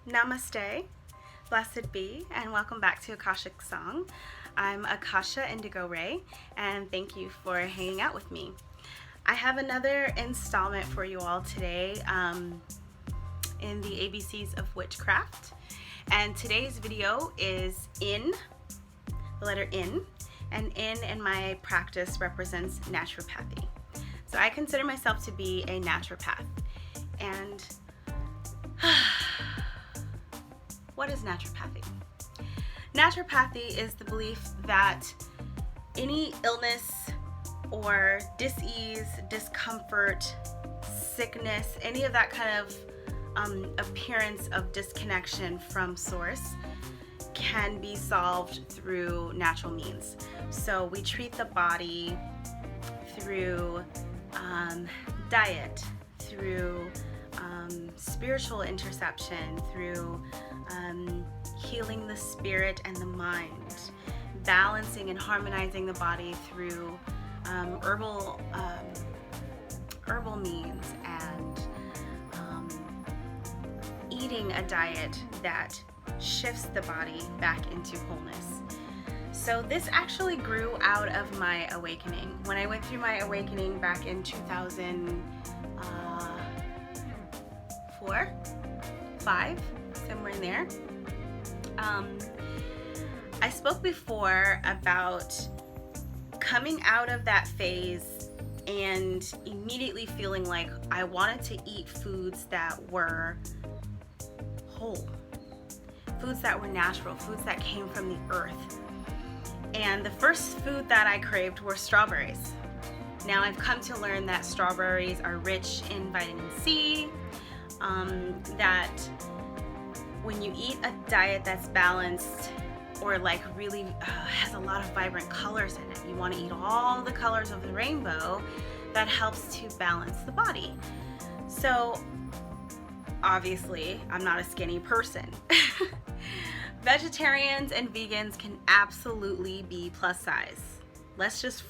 Namaste, blessed be, and welcome back to Akashic Song. I'm Akasha Indigo Ray, and thank you for hanging out with me. I have another installment for you all today in the ABCs of Witchcraft, and today's video is in, the letter in, and in my practice represents naturopathy. So I consider myself to be a naturopath, and what is naturopathy? Naturopathy is the belief that any illness or dis-ease, discomfort, sickness, any of that kind of appearance of disconnection from source can be solved through natural means. So we treat the body through diet, through spiritual interception, through healing the spirit and the mind, balancing and harmonizing the body through herbal means, and eating a diet that shifts the body back into wholeness. So this actually grew out of my awakening. When I went through my awakening back in 2004, 5, somewhere in there. I spoke before about coming out of that phase and immediately feeling like I wanted to eat foods that were whole, foods that were natural, foods that came from the earth. And the first food that I craved were strawberries. Now I've come to learn that strawberries are rich in vitamin C, that when you eat a diet that's balanced or like really has a lot of vibrant colors in it, you want to eat all the colors of the rainbow, that helps to balance the body. So obviously I'm not a skinny person. Vegetarians and vegans can absolutely be plus size. Let's just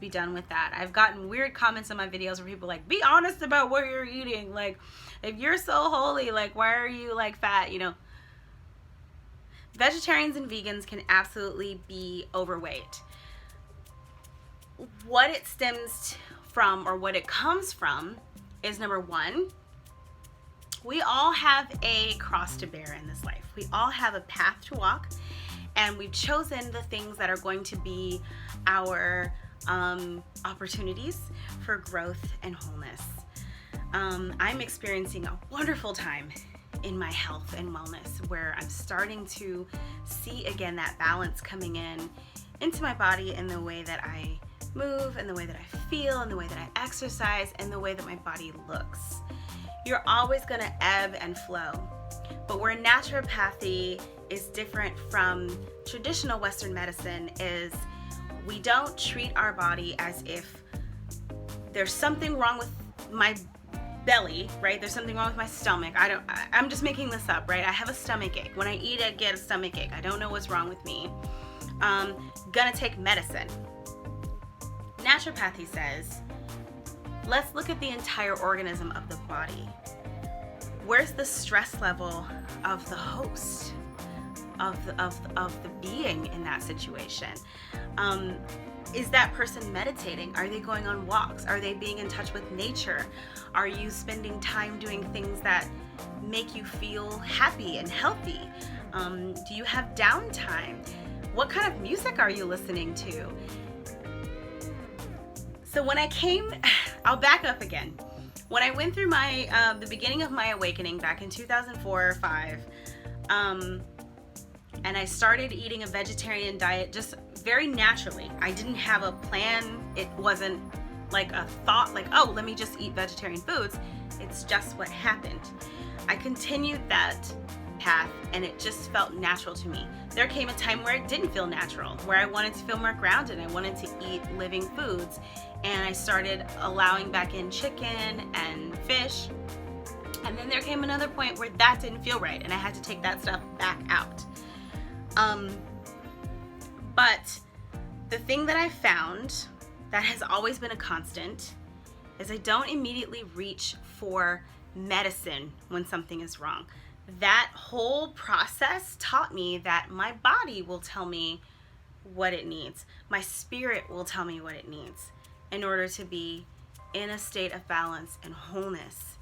be done with that. I've gotten weird comments in my videos where people are like, be honest about what you're eating. Like, if you're so holy, like, why are you like fat, you know? Vegetarians and vegans can absolutely be overweight. What it stems from, or what it comes from, is number one, we all have a cross to bear in this life. We all have a path to walk, and we've chosen the things that are going to be our opportunities for growth and wholeness. I'm experiencing a wonderful time in my health and wellness, where I'm starting to see again that balance coming into my body, in the way that I move, and the way that I feel, and the way that I exercise, and the way that my body looks. You're always going to ebb and flow. But where naturopathy is different from traditional Western medicine is we don't treat our body as if there's something wrong with my belly, right? There's something wrong with my stomach. I'm just making this up, right? I have a stomach ache. When I eat, I get a stomach ache. I don't know what's wrong with me. Gonna take medicine. Naturopathy says, let's look at the entire organism of the body. Where's the stress level of the host, of the being in that situation? Is that person meditating? Are they going on walks? Are they being in touch with nature? Are you spending time doing things that make you feel happy and healthy? Do you have downtime? What kind of music are you listening to? So when I'll back up again. When I went through my the beginning of my awakening back in 2004 or 5, and I started eating a vegetarian diet just very naturally. I didn't have a plan. It wasn't like a thought like, oh, let me just eat vegetarian foods. It's just what happened. I continued that path, and it just felt natural to me. There came a time where it didn't feel natural, where I wanted to feel more grounded. I wanted to eat living foods, and I started allowing back in chicken and fish. And then there came another point where that didn't feel right, and I had to take that stuff back out. But the thing that I found that has always been a constant is I don't immediately reach for medicine when something is wrong. that whole process taught me that my body will tell me what it needs. My spirit will tell me what it needs in order to be in a state of balance and wholeness.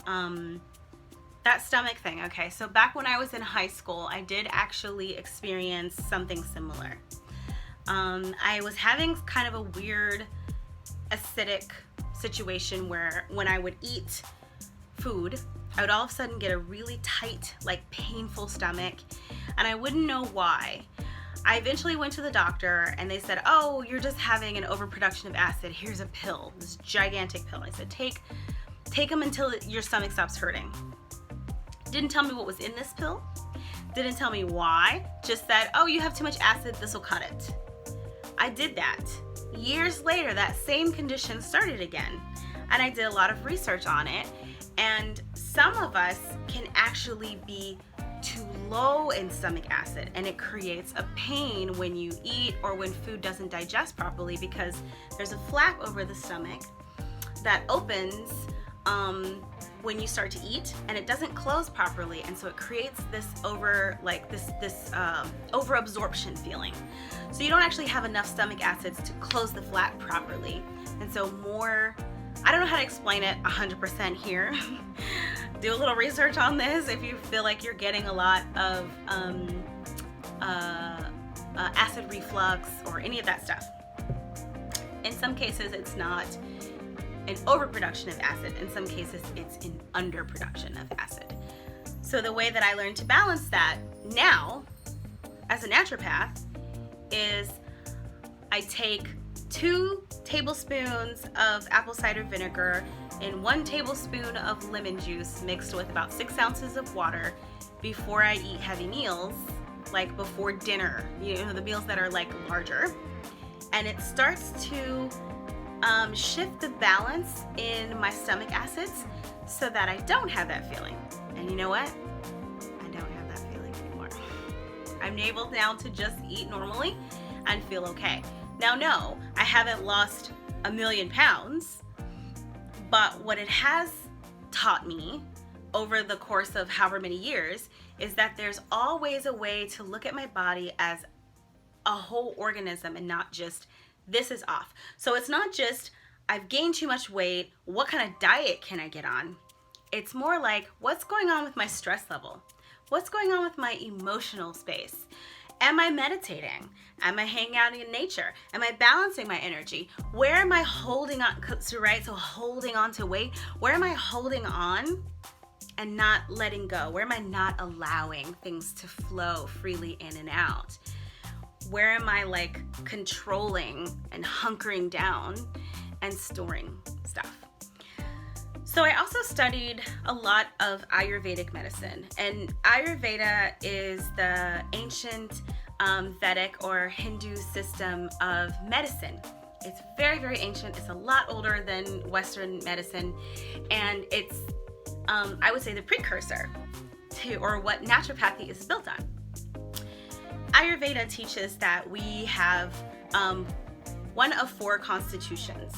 That stomach thing, okay, so back when I was in high school, I did actually experience something similar. I was having kind of a weird acidic situation where when I would eat food, I would all of a sudden get a really tight, like painful stomach, and I wouldn't know why. I eventually went to the doctor and they said, oh, you're just having an overproduction of acid. Here's a pill, this gigantic pill. I said, take them until your stomach stops hurting. Didn't tell me what was in this pill. Didn't tell me why. Just said, oh, you have too much acid, this will cut it. I did that. Years later, that same condition started again. And I did a lot of research on it. And some of us can actually be too low in stomach acid, and it creates a pain when you eat or when food doesn't digest properly, because there's a flap over the stomach that opens when you start to eat, and it doesn't close properly, and so it creates this over absorption feeling. So you don't actually have enough stomach acids to close the flap properly, and so I don't know how to explain it 100% here. Do a little research on this if you feel like you're getting a lot of acid reflux or any of that stuff. In some cases, it's not an overproduction of acid. In some cases, it's an underproduction of acid. So the way that I learned to balance that now, as a naturopath, is I take 2 tablespoons of apple cider vinegar and 1 tablespoon of lemon juice mixed with about 6 ounces of water before I eat heavy meals, like before dinner, the meals that are like larger. And it starts to shift the balance in my stomach acids so that I don't have that feeling. And you know what? I don't have that feeling anymore. I'm able now to just eat normally and feel okay. Now, no, I haven't lost 1,000,000 pounds, but what it has taught me over the course of however many years is that there's always a way to look at my body as a whole organism and not just this is off. So it's not just I've gained too much weight, what kind of diet can I get on? It's more like what's going on with my stress level? What's going on with my emotional space? Am I meditating? Am I hanging out in nature? Am I balancing my energy? Where am I holding on, so holding on to weight? Where am I holding on and not letting go? Where am I not allowing things to flow freely in and out? Where am I like controlling and hunkering down and storing stuff? So I also studied a lot of Ayurvedic medicine, and Ayurveda is the ancient Vedic or Hindu system of medicine. It's very, very ancient. It's a lot older than Western medicine, and it's, I would say, the precursor to, or what naturopathy is built on. Ayurveda teaches that we have one of 4 constitutions.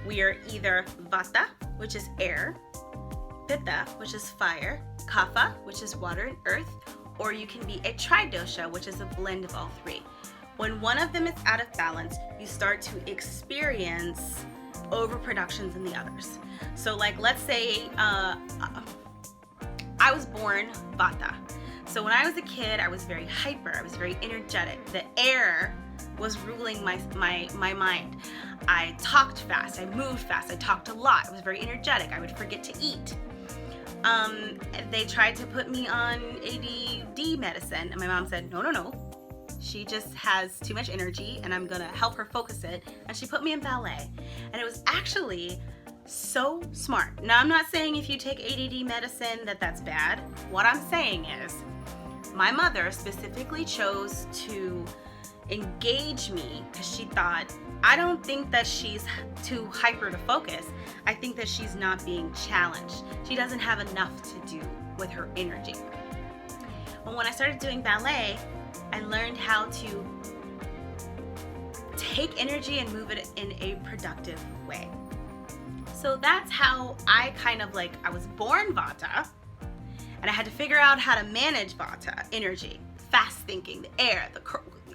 We are either Vata, which is air, Pitta, which is fire, Kapha, which is water and earth, or you can be a tridosha, which is a blend of all 3. When one of them is out of balance, you start to experience overproductions in the others. So like, let's say I was born Vata. So when I was a kid, I was very hyper, I was very energetic. The air was ruling my mind. I talked fast, I moved fast, I talked a lot, I was very energetic, I would forget to eat. They tried to put me on ADD medicine, and my mom said, no, she just has too much energy and I'm gonna help her focus it, and she put me in ballet. And it was actually so smart. Now, I'm not saying if you take ADD medicine that's bad. What I'm saying is my mother specifically chose to engage me because she thought, I don't think that she's too hyper to focus. I think that she's not being challenged. She doesn't have enough to do with her energy. But when I started doing ballet, I learned how to take energy and move it in a productive way. So that's how I kind of like, I was born Vata, And I had to figure out how to manage Vata energy, fast thinking, the air,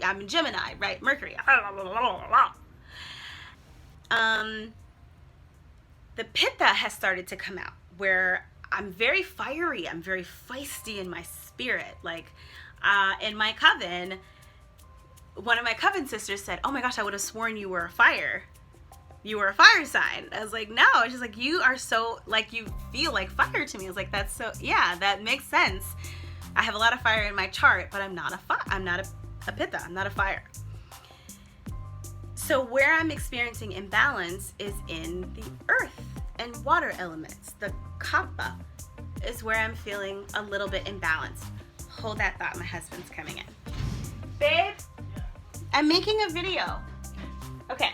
I'm in Gemini, right? Mercury. The Pitta has started to come out, where I'm very fiery, I'm very feisty in my spirit. Like in my coven, one of my coven sisters said, "Oh my gosh, I would have sworn you were a fire. You were a fire sign." I was like, "No." She's like, "You are so, like, you feel like fire to me." I was like, "That's so, yeah, that makes sense. I have a lot of fire in my chart, but I'm not a Pitta. I'm not a fire." So where I'm experiencing imbalance is in the earth and water elements. The Kapha is where I'm feeling a little bit imbalanced. Hold that thought, my husband's coming in. Babe, I'm making a video. Okay.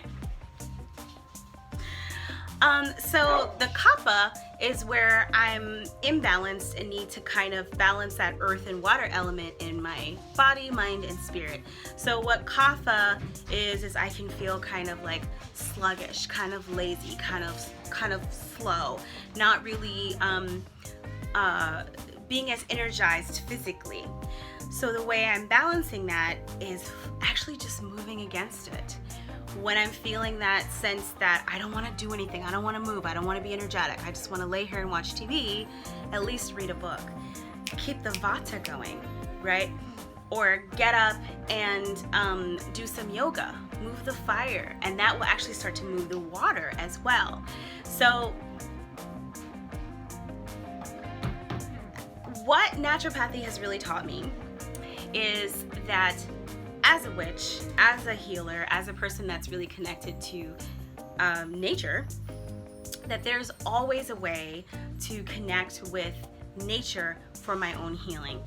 So the Kapha is where I'm imbalanced and need to kind of balance that earth and water element in my body, mind, and spirit. So what Kapha is I can feel kind of like sluggish, kind of lazy, kind of slow, not really being as energized physically. So the way I'm balancing that is actually just moving against it. When I'm feeling that sense that I don't want to do anything, I don't want to move, I don't want to be energetic, I just want to lay here and watch TV, at least read a book. Keep the Vata going, right? Or get up and do some yoga, move the fire, and that will actually start to move the water as well. So what naturopathy has really taught me is that as a witch, as a healer, as a person that's really connected to nature, that there's always a way to connect with nature for my own healing.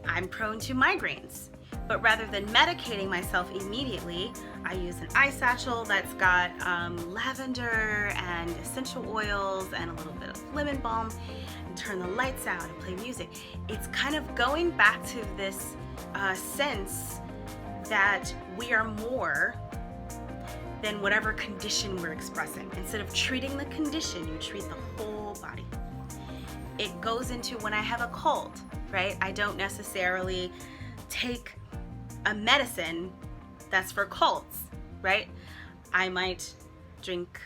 I'm prone to migraines, but rather than medicating myself immediately, I use an eye satchel that's got lavender and essential oils and a little bit of lemon balm, and turn the lights out and play music. It's kind of going back to this sense that we are more than whatever condition we're expressing. Instead of treating the condition, you treat the whole body. It goes into when I have a cold, right? I don't necessarily take a medicine that's for colds, right? I might drink,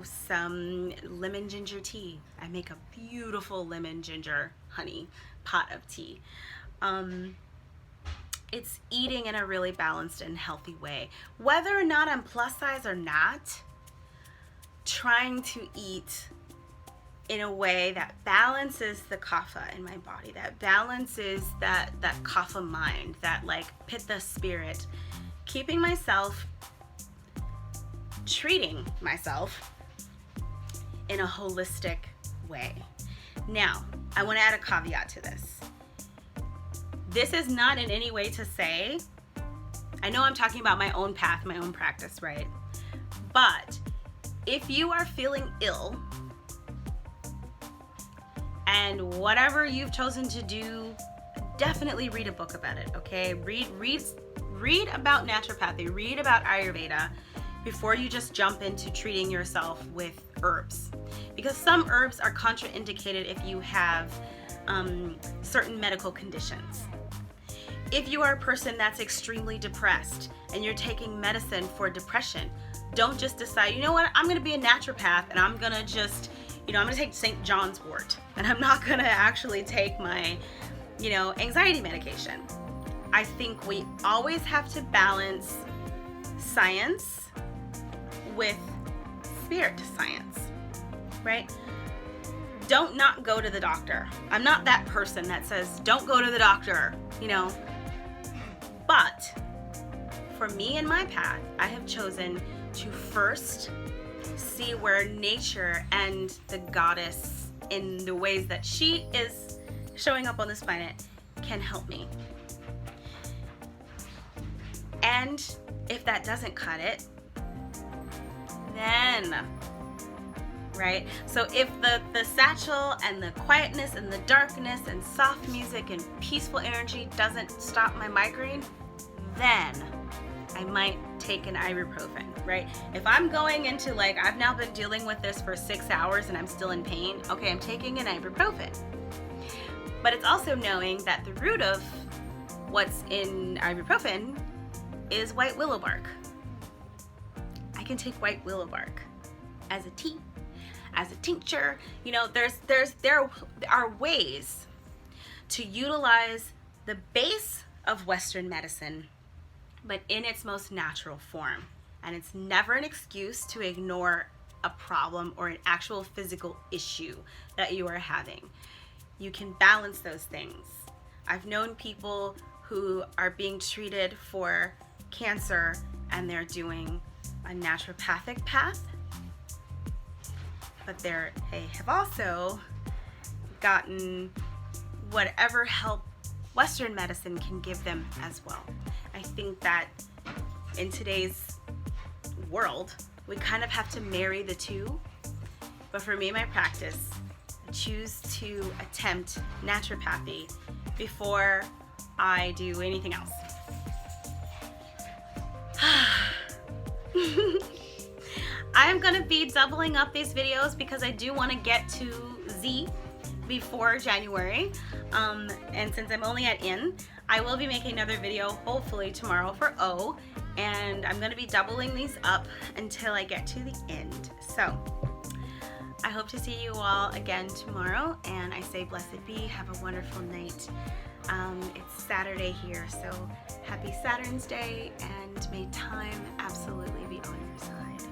some lemon ginger tea. I make a beautiful lemon ginger honey pot of tea. It's eating in a really balanced and healthy way. Whether or not I'm plus size or not, trying to eat in a way that balances the kapha in my body, that balances that kapha mind, that like pitta spirit, keeping myself, treating myself in a holistic way. Now, I want to add a caveat to this. This is not in any way to say, I know I'm talking about my own path, my own practice, right? But if you are feeling ill and whatever you've chosen to do, definitely read a book about it, okay? Read about naturopathy, read about Ayurveda before you just jump into treating yourself with herbs. Because some herbs are contraindicated if you have certain medical conditions. If you are a person that's extremely depressed and you're taking medicine for depression, don't just decide, you know what, I'm going to be a naturopath and I'm going to just, I'm going to take St. John's wort and I'm not going to actually take my, anxiety medication. I think we always have to balance science with spirit science, right? Don't not go to the doctor. I'm not that person that says, don't go to the doctor, But for me and my path, I have chosen to first see where nature and the goddess in the ways that she is showing up on this planet can help me. And if that doesn't cut it, then, right? So if the satchel and the quietness and the darkness and soft music and peaceful energy doesn't stop my migraine, then I might take an ibuprofen, right? If I'm going into I've now been dealing with this for 6 hours and I'm still in pain, okay, I'm taking an ibuprofen. But it's also knowing that the root of what's in ibuprofen is white willow bark. I can take white willow bark as a tea, as a tincture. You know, there are ways to utilize the base of Western medicine, but in its most natural form. And it's never an excuse to ignore a problem or an actual physical issue that you are having. You can balance those things. I've known people who are being treated for cancer and they're doing a naturopathic path, but they have also gotten whatever help Western medicine can give them as well. I think that in today's world, we kind of have to marry the two. But for me, my practice, I choose to attempt naturopathy before I do anything else. I am gonna be doubling up these videos because I do want to get to Z before January. And since I'm only at N, I will be making another video hopefully tomorrow for O, and I'm gonna be doubling these up until I get to the end. So I hope to see you all again tomorrow, and I say blessed be, have a wonderful night. It's Saturday here, so happy Saturn's Day, and may time absolutely be on your side.